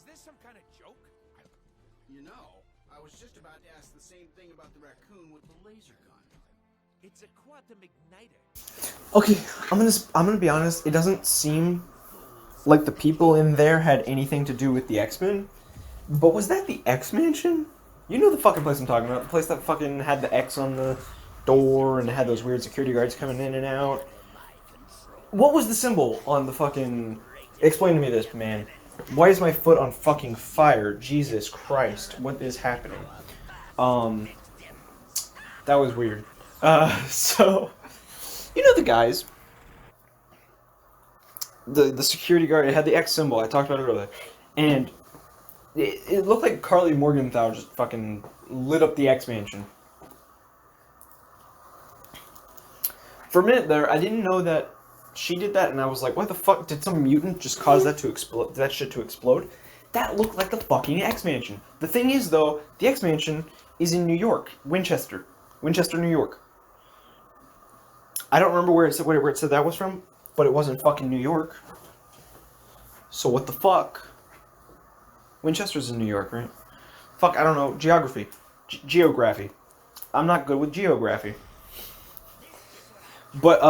this some kind of joke? You know, I was just about to ask the same thing about the raccoon with the laser gun. It's a quantum igniter. Okay, I'm gonna be honest. It doesn't seem like the people in there had anything to do with the X-Men. But was that the X-Mansion? You know the fucking place I'm talking about. The place that fucking had the X on the door and had those weird security guards coming in and out. What was the symbol on the fucking... Explain to me this, man. Why is my foot on fucking fire? Jesus Christ. What is happening? That was weird. So... You know the guys. The security guard, it had the X symbol. I talked about it earlier. And it looked like Carly Morgenthau just fucking lit up the X-Mansion. For a minute there, I didn't know that she did that, and I was like, what the fuck? Did some mutant just cause that to explode? That shit to explode? That looked like the fucking X-Mansion. The thing is, though, the X-Mansion is in New York. Winchester, New York. I don't remember where it said that was from, but it wasn't fucking New York. So what the fuck? Winchester's in New York, right? Fuck, I don't know. Geography. Geography. I'm not good with geography. But,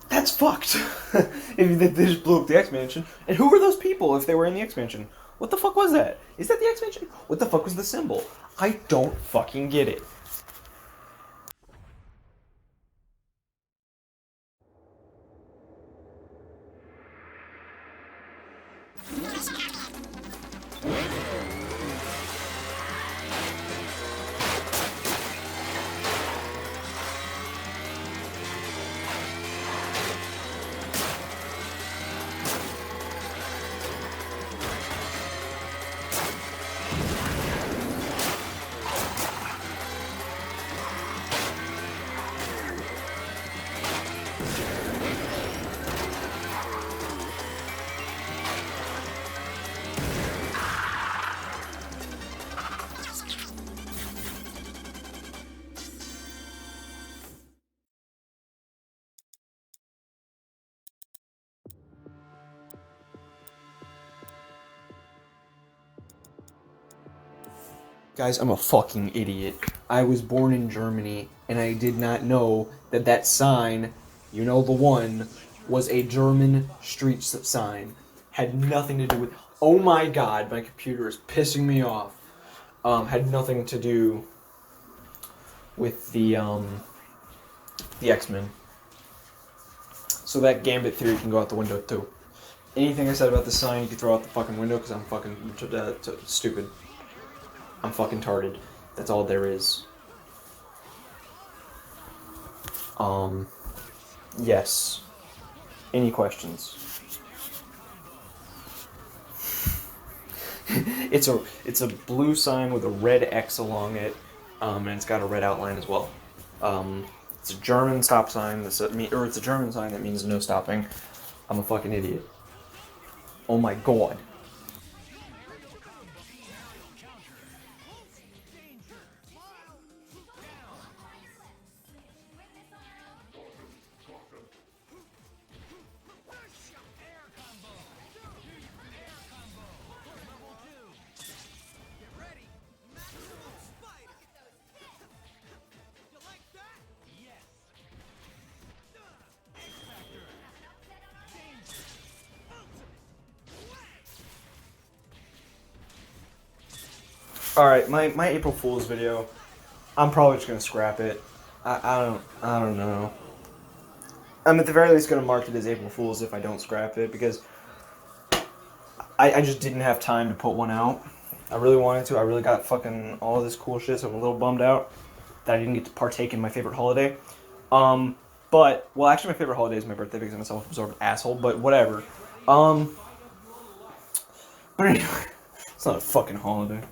that's fucked. If they just blew up the X-Mansion. And who were those people if they were in the X-Mansion? What the fuck was that? Is that the X-Mansion? What the fuck was the symbol? I don't fucking get it. Guys, I'm a fucking idiot. I was born in Germany, and I did not know that that sign, you know the one, was a German street sign. Had nothing to do with... Oh my god, my computer is pissing me off. Had nothing to do with the X-Men. So that Gambit theory can go out the window, too. Anything I said about the sign, you can throw out the fucking window, because I'm fucking stupid. I'm fucking tarded. That's all there is. Yes. Any questions? It's a blue sign with a red X along it, and it's got a red outline as well. It's a German stop sign, it's a German sign that means no stopping. I'm a fucking idiot. Oh my god. Alright, my April Fool's video, I'm probably just gonna scrap it. I don't know. I'm at the very least gonna mark it as April Fool's if I don't scrap it, because I just didn't have time to put one out. I really wanted to. I really got fucking all this cool shit, so I'm a little bummed out that I didn't get to partake in my favorite holiday. But, well, actually my favorite holiday is my birthday because I'm a self-absorbed asshole, but whatever. But anyway, it's not a fucking holiday.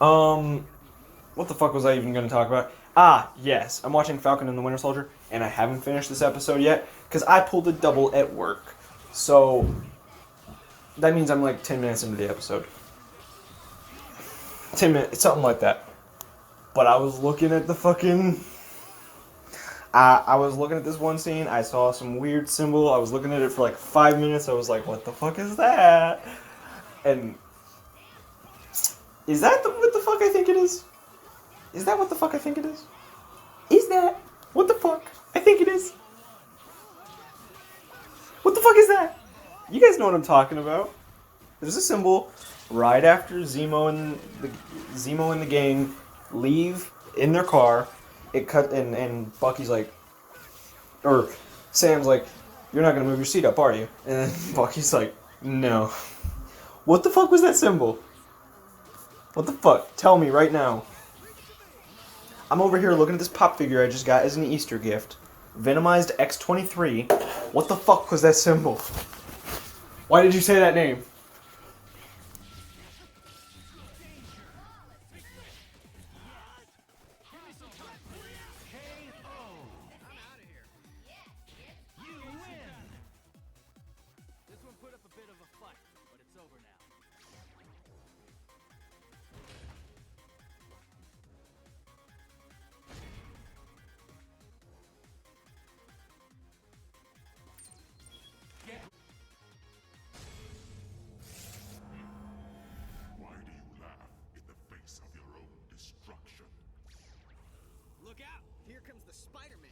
What the fuck was I even going to talk about? Ah, yes, I'm watching Falcon and the Winter Soldier, and I haven't finished this episode yet, because I pulled a double at work. So, that means I'm like 10 minutes into the episode. 10 minutes, something like that. But I was looking at the fucking... I was looking at this one scene. I saw some weird symbol. I was looking at it for like 5 minutes. I was like, what the fuck is that? And is that what the fuck I think it is? Is that what the fuck I think it is? Is that what the fuck I think it is? What the fuck is that? You guys know what I'm talking about. There's a symbol right after Zemo and the gang leave in their car. It cut and Bucky's like, or Sam's like, "You're not gonna move your seat up, are you?" And then Bucky's like, "No." What the fuck was that symbol? What the fuck? Tell me right now. I'm over here looking at this pop figure I just got as an Easter gift. Venomized X-23. What the fuck was that symbol? Why did you say that name? Look out! Here comes the Spider-Man.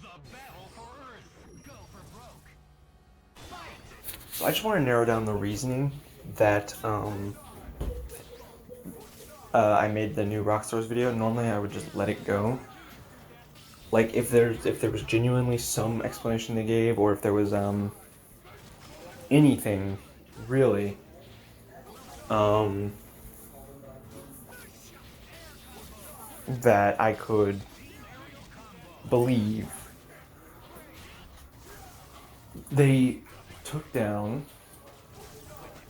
The battle for Earth. Go for broke. Fight! So I just want to narrow down the reasoning that I made the new Rockstars video. Normally I would just let it go. Like if there was genuinely some explanation they gave, or if there was anything really that I could believe. They took down.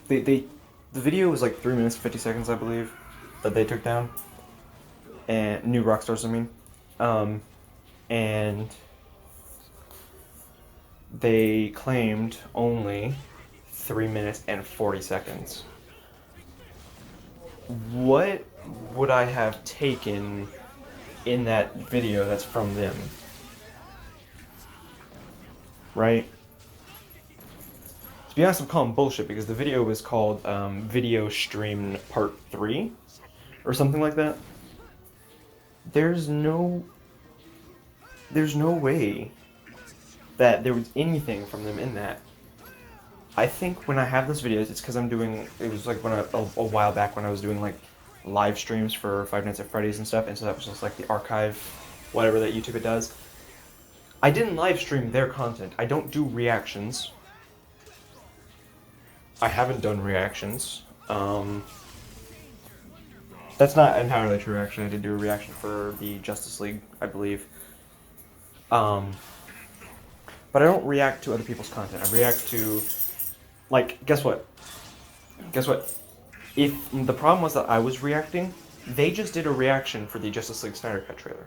The video was like 3 minutes and 50 seconds, I believe, that they took down. And new Rockstars, I mean, and they claimed only 3 minutes and 40 seconds. What would I have taken in that video that's from them? Right? To be honest, I'm calling bullshit because the video was called Video Stream Part 3 or something like that. There's no way that there was anything from them in that. I think when I have those videos, it's because I'm doing, it was like when a while back when I was doing like live streams for Five Nights at Freddy's and stuff, and so that was just like the archive, whatever that YouTube it does. I didn't live stream their content. I don't do reactions. I haven't done reactions. That's not entirely true, actually. I did do a reaction for the Justice League, I believe. But I don't react to other people's content. I react to, like, guess what? Guess what? If the problem was that I was reacting, they just did a reaction for the Justice League Snyder Cut trailer.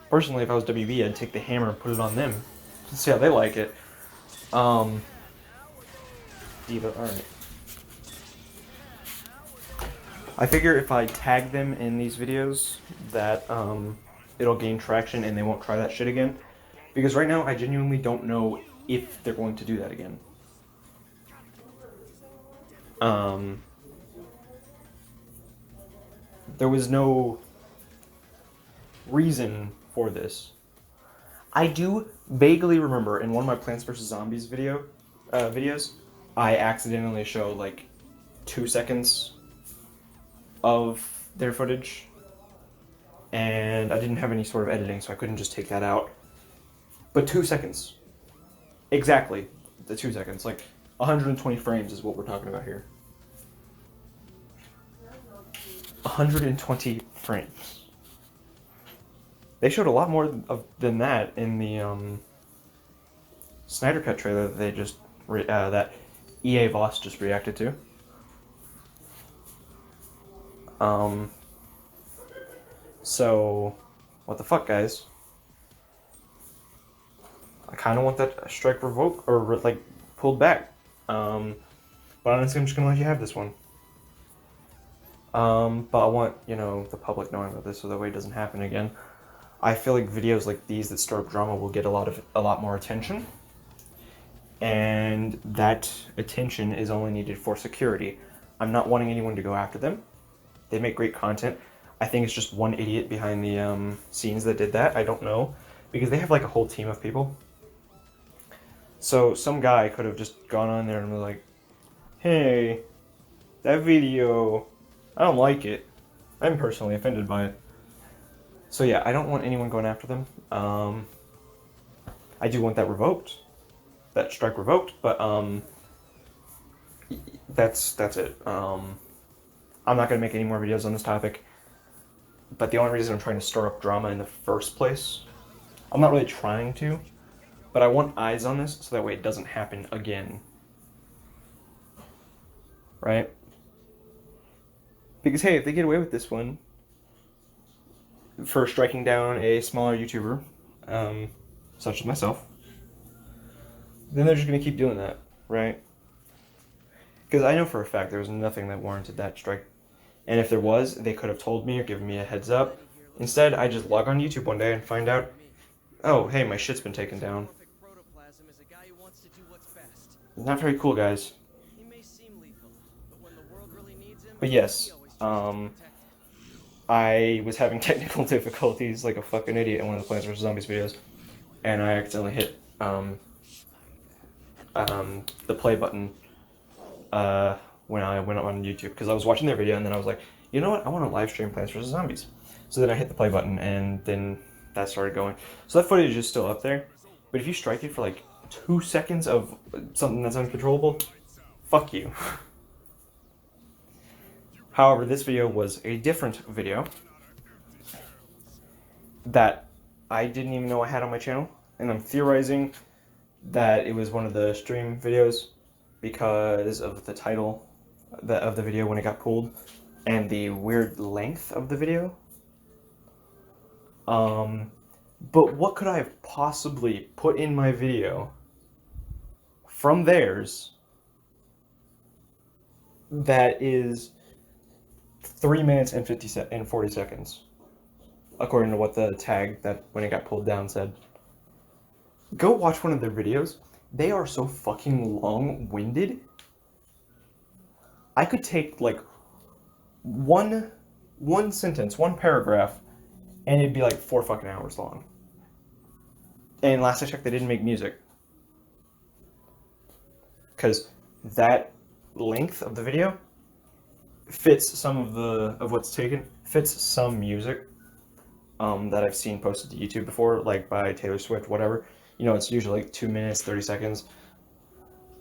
Personally, if I was WB, I'd take the hammer and put it on them. See how they like it. Diva, alright. I figure if I tag them in these videos, that it'll gain traction and they won't try that shit again. Because right now, I genuinely don't know if they're going to do that again. There was no reason for this. I do vaguely remember in one of my Plants vs. Zombies videos, I accidentally showed like 2 seconds of their footage, and I didn't have any sort of editing, so I couldn't just take that out. But 2 seconds. Exactly. The 2 seconds. Like, 120 frames is what we're talking about here. 120 frames. They showed a lot more than that in the Snyder Cut trailer that they just that EA Voss just reacted to. So what the fuck, guys? I kind of want that strike revoked or like pulled back. But honestly, I'm just gonna let you have this one. But I want, you know, the public knowing about this so that way it doesn't happen again. I feel like videos like these that stir up drama will get a lot more attention, and that attention is only needed for security. I'm not wanting anyone to go after them. They make great content. I think it's just one idiot behind the scenes that did that. I don't know, because they have like a whole team of people. So some guy could have just gone on there and was like, "Hey, that video, I don't like it. I'm personally offended by it." So yeah, I don't want anyone going after them. I do want that revoked, that strike revoked, but that's it. I'm not gonna make any more videos on this topic. But the only reason I'm trying to stir up drama in the first place, I'm not really trying to, but I want eyes on this so that way it doesn't happen again. Right? Because hey, if they get away with this one for striking down a smaller YouTuber, such as myself, then they're just going to keep doing that, right? Because I know for a fact there was nothing that warranted that strike. And if there was, they could have told me or given me a heads up. Instead, I just log on YouTube one day and find out, oh, hey, my shit's been taken down. Not very cool, guys. But yes, I was having technical difficulties like a fucking idiot in one of the Plants vs. Zombies videos, and I accidentally hit the play button when I went on YouTube, because I was watching their video and then I was like, you know what, I want to live stream Plants vs. Zombies. So then I hit the play button and then that started going. So that footage is still up there, but if you strike it for like 2 seconds of something that's uncontrollable, fuck you. However, this video was a different video that I didn't even know I had on my channel, and I'm theorizing that it was one of the stream videos because of the title of the video when it got pulled and the weird length of the video. But what could I have possibly put in my video from theirs that is 3 minutes and 40 seconds, according to what the tag that when it got pulled down said. Go watch one of their videos. They are so fucking long-winded. I could take like one sentence, one paragraph, and it'd be like 4 fucking hours long. And last I checked, they didn't make music, because that length of the video fits some of what's taken, fits some music that I've seen posted to YouTube before, like by Taylor Swift, whatever. You know, it's usually like 2 minutes, 30 seconds.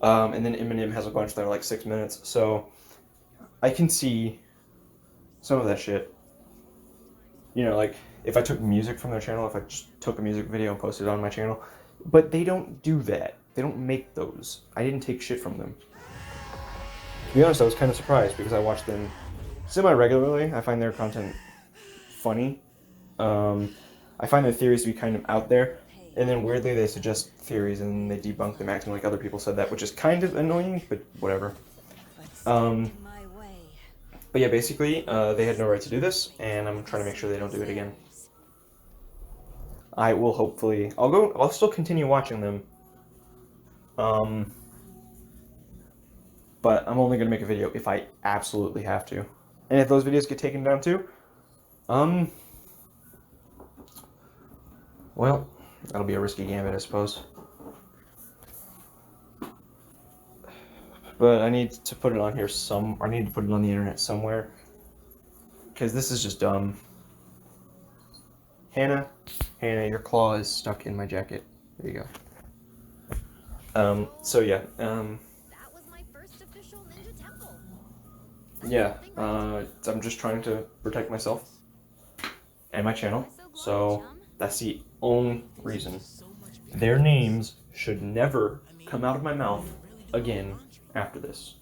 And then Eminem has a bunch that are like 6 minutes. So I can see some of that shit. You know, like if I took music from their channel, if I just took a music video and posted it on my channel. But they don't do that. They don't make those. I didn't take shit from them. To be honest, I was kind of surprised because I watch them semi-regularly. I find their content funny. I find their theories to be kind of out there. And then weirdly they suggest theories and they debunk them acting like other people said that, which is kind of annoying, but whatever. But yeah, basically, they had no right to do this, and I'm trying to make sure they don't do it again. I will hopefully... I'll still continue watching them. But I'm only going to make a video if I absolutely have to. And if those videos get taken down too, well, that'll be a risky gambit, I suppose. But I need to put it on here I need to put it on the internet somewhere. Because this is just dumb. Hannah, your claw is stuck in my jacket. There you go. So yeah, That was my first official ninja temple. yeah, I'm just trying to protect myself and my channel. So that's the only reason. Their names should never come out of my mouth again after this.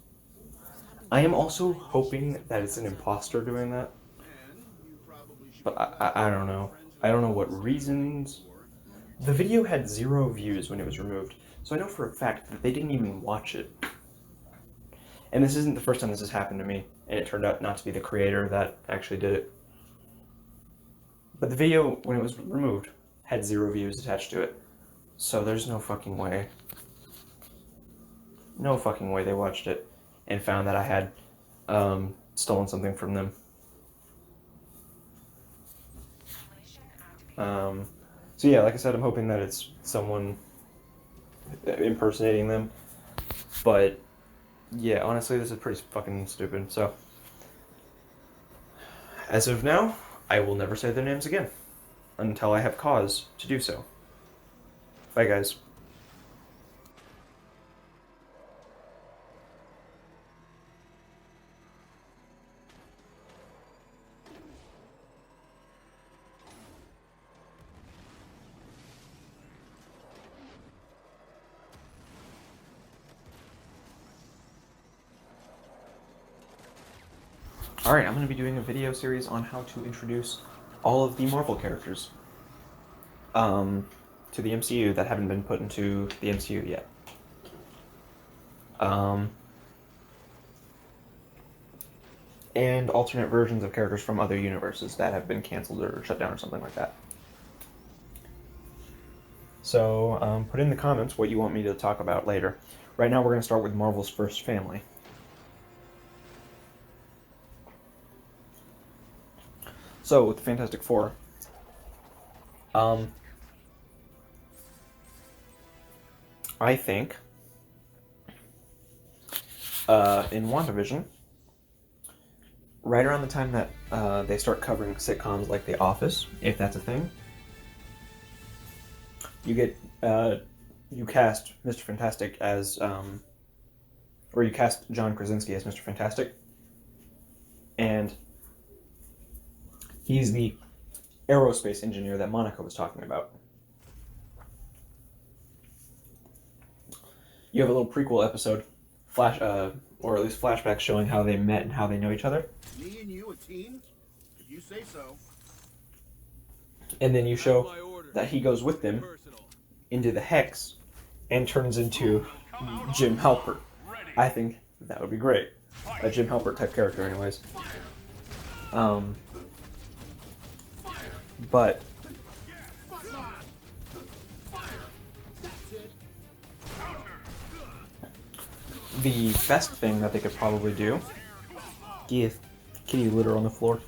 I am also hoping that it's an imposter doing that. But I don't know. I don't know what reasons. The video had 0 views when it was removed. So I know for a fact that they didn't even watch it. And this isn't the first time this has happened to me. And it turned out not to be the creator that actually did it. But the video, when it was removed, had 0 views attached to it. So there's no fucking way. No fucking way they watched it and found that I had stolen something from them. So yeah, like I said, I'm hoping that it's someone impersonating them. But yeah, honestly, this is pretty fucking stupid. So as of now, I will never say their names again until I have cause to do so. Bye, guys. Alright, I'm going to be doing a video series on how to introduce all of the Marvel characters to the MCU that haven't been put into the MCU yet. And alternate versions of characters from other universes that have been canceled or shut down or something like that. So put in the comments what you want me to talk about later. Right now we're going to start with Marvel's first family. So, with the Fantastic Four, I think, in WandaVision, right around the time that they start covering sitcoms like The Office, if that's a thing, you cast Mr. Fantastic as, or you cast John Krasinski as Mr. Fantastic, and he's the aerospace engineer that Monica was talking about. You have a little prequel episode, or at least flashbacks showing how they met and how they know each other. Me and you a team? If you say so. And then you show that he goes with them into the Hex and turns into Jim Halpert. I think that would be great. A Jim Halpert type character anyways. But the best thing that they could probably do, kitty litter on the floor.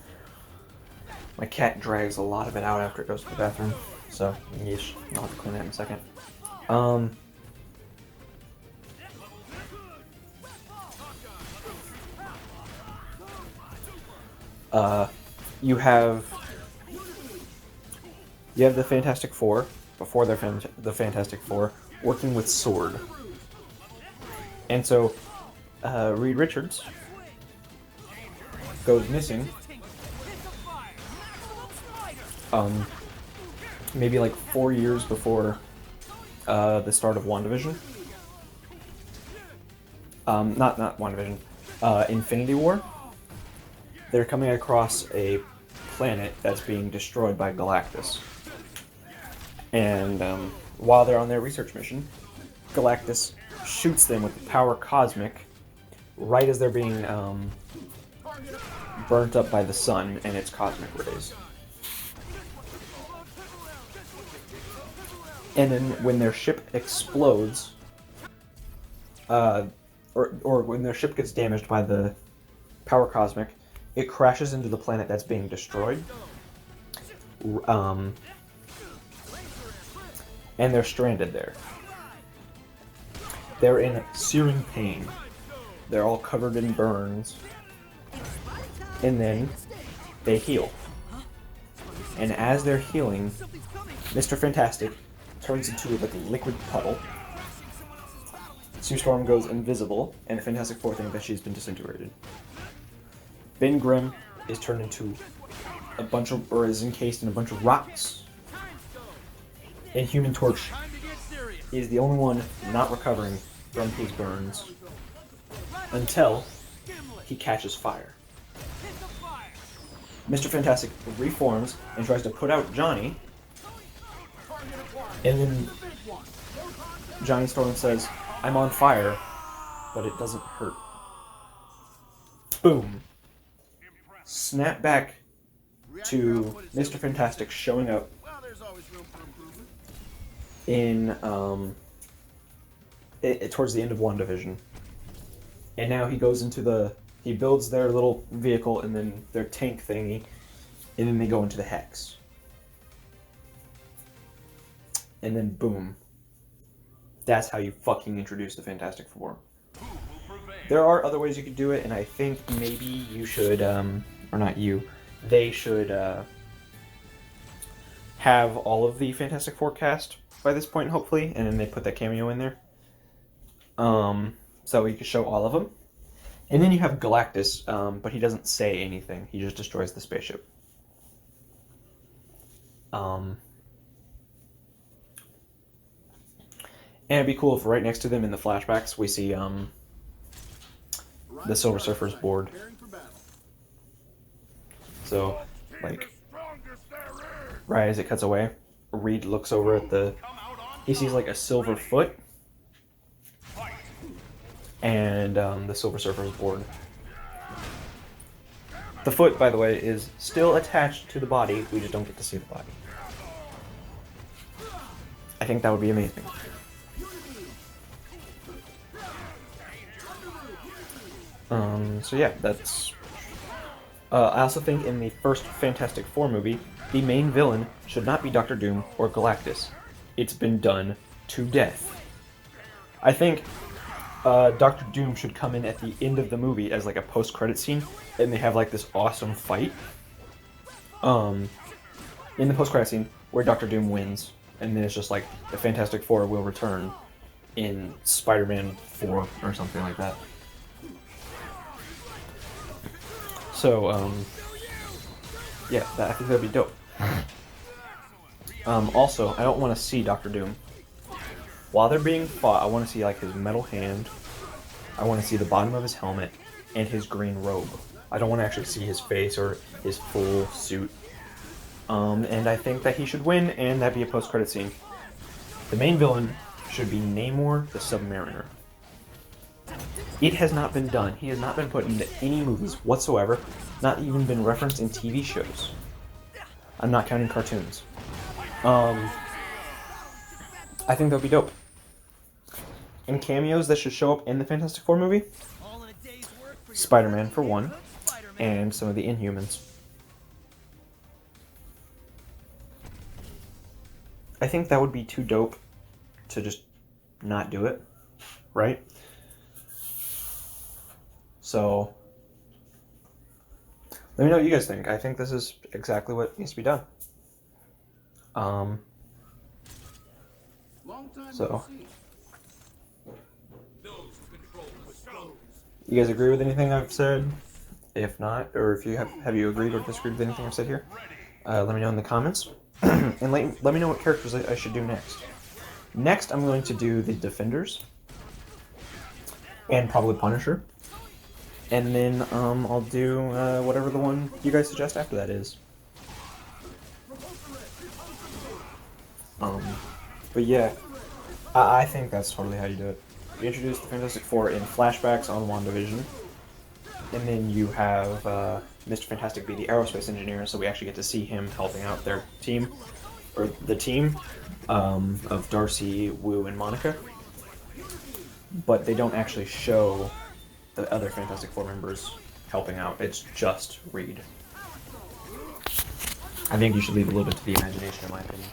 My cat drags a lot of it out after it goes to the bathroom, so yeesh, I'll have to clean that in a second. You have the Fantastic Four, before they're the Fantastic Four, working with S.W.O.R.D. And so, Reed Richards goes missing, maybe like 4 years before the start of WandaVision. Not WandaVision, Infinity War. They're coming across a planet that's being destroyed by Galactus. And while they're on their research mission, Galactus shoots them with the power cosmic right as they're being burnt up by the sun and its cosmic rays. And then when their ship explodes, or when their ship gets damaged by the power cosmic, it crashes into the planet that's being destroyed. And they're stranded there. They're in searing pain. They're all covered in burns. And then they heal. And as they're healing, Mr. Fantastic turns into like a liquid puddle. Sue Storm goes invisible, and the Fantastic Four think that she's been disintegrated. Ben Grimm is turned into a bunch of, or is encased in a bunch of rocks. And Human Torch is the only one not recovering from his burns until he catches fire. Mr. Fantastic reforms and tries to put out Johnny, and then Johnny Storm says, "I'm on fire, but it doesn't hurt." Boom. Snap back to Mr. Fantastic showing up Well, there's always room for improvement. in towards the end of WandaVision. And now he goes into he builds their little vehicle and then their tank thingy, and then they go into the Hex. And then boom. That's how you fucking introduce the Fantastic Four. There are other ways you could do it, and I think maybe you should, or not you, they should have all of the Fantastic Four cast by this point, hopefully, and then they put that cameo in there. So you can show all of them. And then you have Galactus, but he doesn't say anything. He just destroys the spaceship. And it'd be cool if right next to them in the flashbacks we see the Silver Surfer's board. So, like, right as it cuts away, Reed looks over at he sees like a silver foot and the Silver Surfer's board. The foot, by the way, is still attached to the body. We just don't get to see the body. I think that would be amazing. So yeah, that's... I also think in the first Fantastic Four movie, the main villain should not be Doctor Doom or Galactus. It's been done to death. I think Doctor Doom should come in at the end of the movie as like a post-credit scene, and they have like this awesome fight. In the post-credit scene, where Doctor Doom wins, and then it's just like the Fantastic Four will return in Spider-Man 4 or something like that. So, yeah, I think that'd be dope. Also, I don't want to see Doctor Doom. While they're being fought, I want to see, like, his metal hand. I want to see the bottom of his helmet and his green robe. I don't want to actually see his face or his full suit. And I think that he should win, and that'd be a post-credit scene. The main villain should be Namor the Submariner. It has not been done. He has not been put into any movies whatsoever, not even been referenced in TV shows. I'm not counting cartoons. I think that would be dope. And cameos that should show up in the Fantastic Four movie? Spider-Man, for one, and some of the Inhumans. I think that would be too dope to just not do it, right? So, let me know what you guys think. I think this is exactly what needs to be done. So, you guys agree with anything I've said? If not, or if you have you agreed or disagreed with anything I've said here? Let me know in the comments. And let me know what characters I should do next. Next, I'm going to do the Defenders. And probably Punisher. And then I'll do whatever the one you guys suggest after that is. But yeah, I think that's totally how you do it. You introduce the Fantastic Four in flashbacks on WandaVision. And then you have Mr. Fantastic be the aerospace engineer, so we actually get to see him helping out their team, or the team of Darcy, Wu, and Monica. But they don't actually show the other Fantastic Four members helping out. It's just Reed. I think you should leave a little bit to the imagination, in my opinion.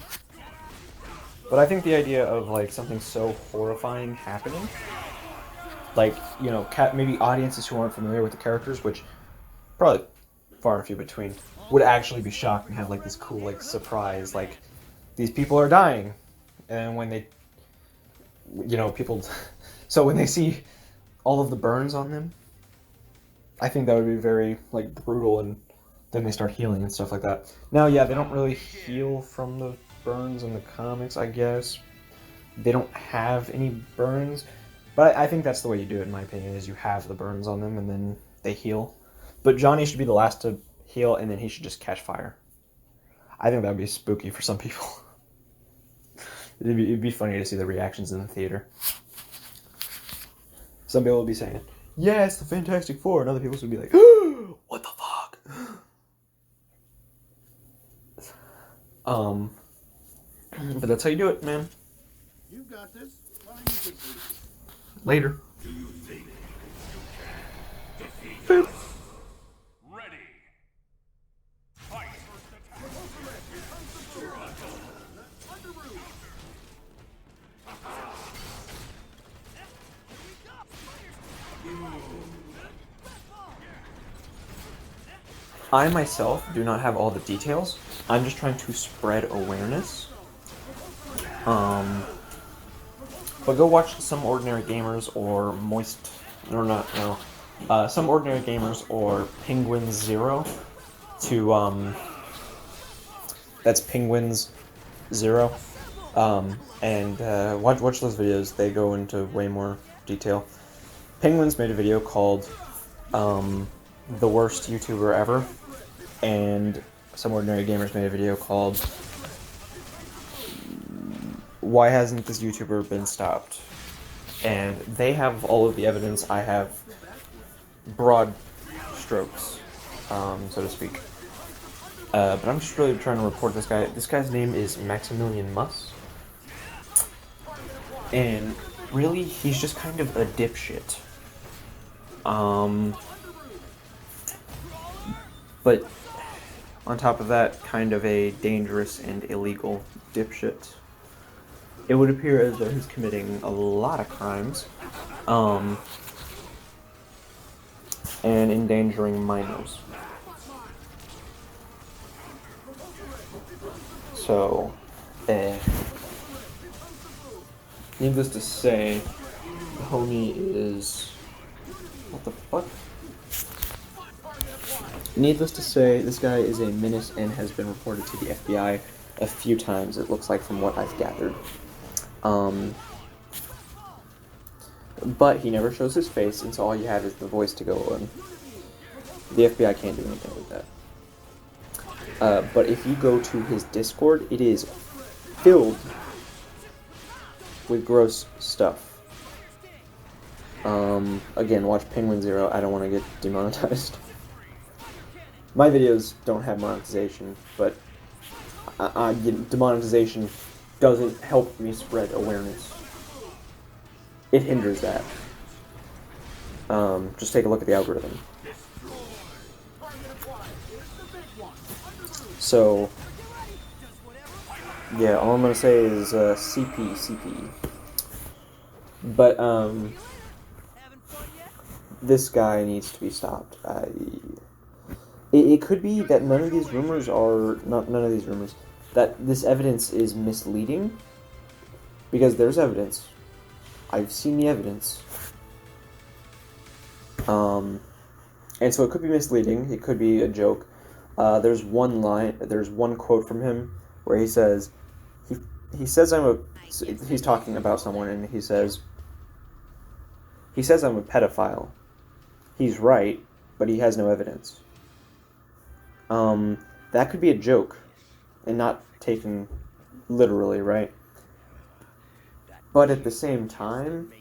But I think the idea of like something so horrifying happening, like, you know, maybe audiences who aren't familiar with the characters, which probably far and few between, would actually be shocked and have like this cool like surprise, like these people are dying, and when they, you know, people, so when they see all of the burns on them, I think that would be very like brutal, and then they start healing and stuff like that. Now, yeah, they don't really heal from the burns in the comics, I guess. They don't have any burns, but I think that's the way you do it, in my opinion, is you have the burns on them and then they heal. But Johnny should be the last to heal, and then he should just catch fire. I think that would be spooky for some people. It'd be funny to see the reactions in the theater. Some people would be saying, yes, the Fantastic Four, and other people would be like, what the fuck? But that's how you do it, man. You've got this. Why don't you take the lead? Later. Ready. Fight. I myself do not have all the details. I'm just trying to spread awareness. But go watch Some Ordinary Gamers or Some Ordinary Gamers or Penguins Zero to, that's Penguins Zero. And watch those videos. They go into way more detail. Penguins made a video called, The Worst YouTuber Ever, and Some Ordinary Gamers made a video called Why Hasn't This YouTuber Been Stopped? And they have all of the evidence. I have broad strokes, so to speak. But I'm just really trying to report this guy. This guy's name is Maximillionmus. And really, he's just kind of a dipshit. But on top of that, kind of a dangerous and illegal dipshit. It would appear as though he's committing a lot of crimes, and endangering minors. So, needless to say, the homie is... What the fuck? Needless to say, this guy is a menace and has been reported to the FBI a few times, it looks like, from what I've gathered. But he never shows his face, and so all you have is the voice to go on. The FBI can't do anything with that. But if you go to his Discord, it is filled with gross stuff. Again, watch Penguin Zero. I don't want to get demonetized. My videos don't have monetization, but demonetization doesn't help me spread awareness. It hinders that. Just take a look at the algorithm. So, yeah, all I'm gonna say is CP. But this guy needs to be stopped. It could be that none of these rumors are that this evidence is misleading, because there's evidence. I've seen the evidence. And so it could be misleading. It could be a joke. There's one quote from him where he says, he's talking about someone, and he says I'm a pedophile. He's right, but he has no evidence. That could be a joke, and not taken literally, right? But at the same time,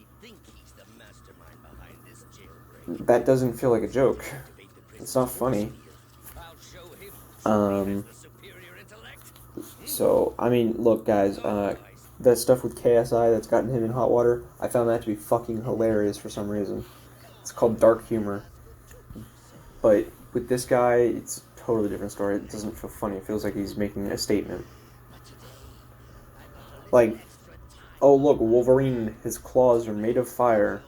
that doesn't feel like a joke. It's not funny. So, I mean, look, guys, that stuff with KSI that's gotten him in hot water, I found that to be fucking hilarious for some reason. It's called dark humor. But with this guy, it's a totally different story. It doesn't feel funny. It feels like he's making a statement. Like, oh look, Wolverine, his claws are made of fire.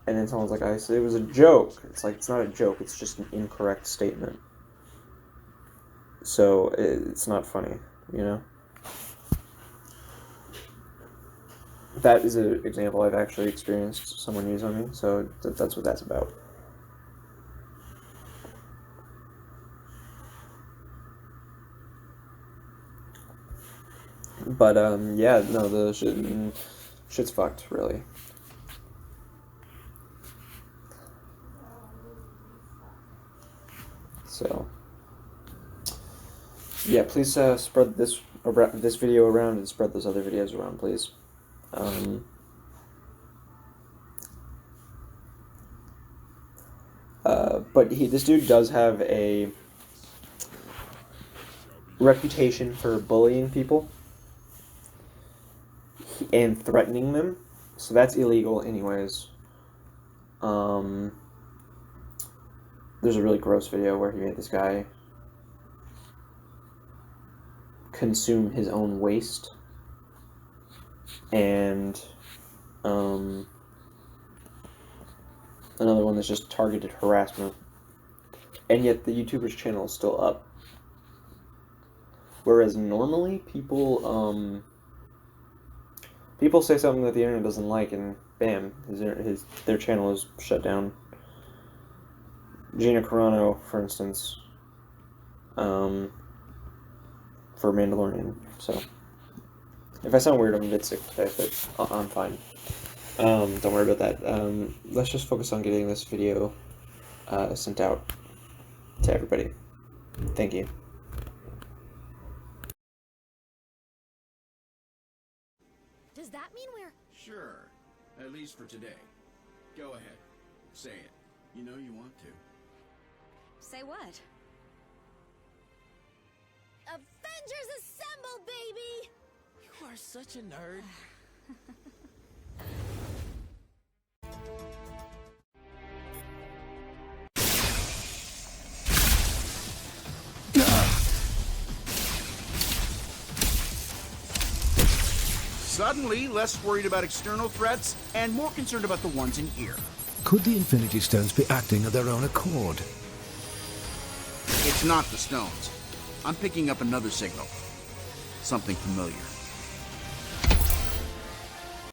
And then someone's like, I said it was a joke. It's like, it's not a joke, it's just an incorrect statement. So, it's not funny, you know? That is an example I've actually experienced someone use on me, so that's what that's about. But, yeah, no, the shit's fucked, really. So, yeah, please spread this video around and spread those other videos around, please. But this dude does have a reputation for bullying people and threatening them, so that's illegal anyways. There's a really gross video where he made this guy consume his own waste, and another one that's just targeted harassment, and yet the YouTuber's channel is still up. Whereas normally people say something that the internet doesn't like, and bam, their channel is shut down. Gina Carano, for instance, for Mandalorian. So, if I sound weird, I'm a bit sick today, but I'm fine. Don't worry about that. Let's just focus on getting this video sent out to everybody. Thank you. Does that mean we're... Sure. At least for today. Go ahead. Say it. You know you want to. Say what? Avengers Assemble, baby! You are such a nerd. Suddenly, less worried about external threats and more concerned about the ones in here. Could the Infinity Stones be acting of their own accord? It's not the stones. I'm picking up another signal. Something familiar.